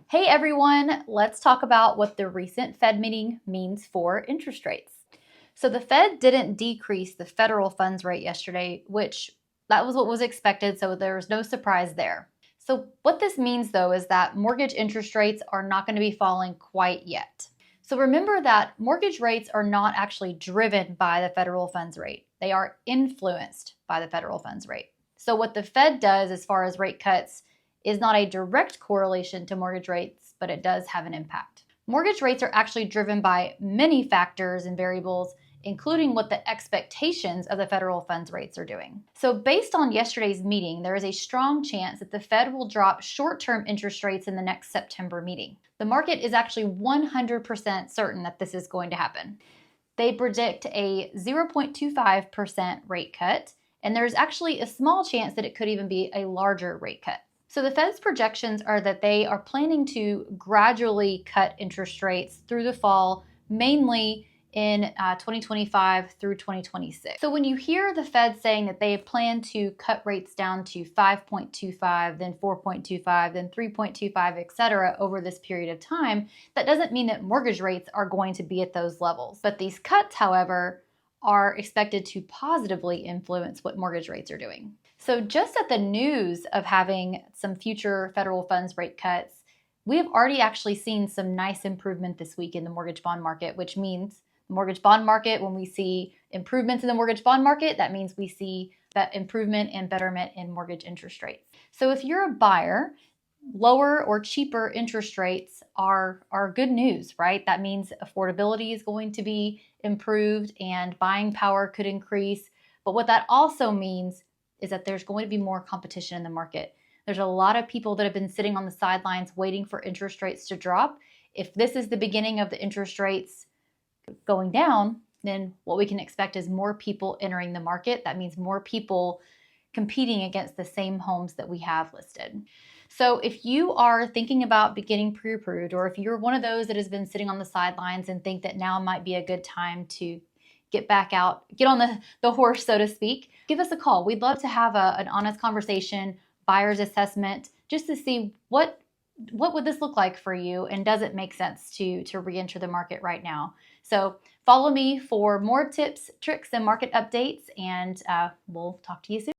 Hey everyone, let's talk about what the recent Fed meeting means for interest rates. So the Fed didn't decrease the federal funds rate yesterday, which that was what was expected, so there was no surprise there. So what this means though is that mortgage interest rates are not going to be falling quite yet. So remember that mortgage rates are not actually driven by the federal funds rate. They are influenced by the federal funds rate. So what the Fed does as far as rate cuts is not a direct correlation to mortgage rates, but it does have an impact. Mortgage rates are actually driven by many factors and variables, including what the expectations of the federal funds rates are doing. So based on yesterday's meeting, there is a strong chance that the Fed will drop short-term interest rates in the next September meeting. The market is actually 100% certain that this is going to happen. They predict a 0.25% rate cut, and there's actually a small chance that it could even be a larger rate cut. So the Fed's projections are that they are planning to gradually cut interest rates through the fall, mainly in 2025 through 2026. So when you hear the Fed saying that they plan to cut rates down to 5.25, then 4.25, then 3.25, etc. over this period of time, that doesn't mean that mortgage rates are going to be at those levels. But these cuts, however, are expected to positively influence what mortgage rates are doing. So just at the news of having some future federal funds rate cuts, we have already actually seen some nice improvement this week in the mortgage bond market, which means the mortgage bond market, when we see improvements in the mortgage bond market, that means we see that improvement and betterment in mortgage interest rates. So if you're a buyer, lower or cheaper interest rates are good news, right? That means affordability is going to be improved and buying power could increase. But what that also means is that there's going to be more competition in the market. There's a lot of people that have been sitting on the sidelines waiting for interest rates to drop. If this is the beginning of the interest rates going down, then what we can expect is more people entering the market. That means more people competing against the same homes that we have listed. So if you are thinking about getting pre-approved, or if you're one of those that has been sitting on the sidelines and think that now might be a good time to get back out, get on the horse, so to speak, give us a call. We'd love to have an honest conversation, buyer's assessment, just to see what would this look like for you, and does it make sense to re-enter the market right now? So follow me for more tips, tricks, and market updates, and we'll talk to you soon.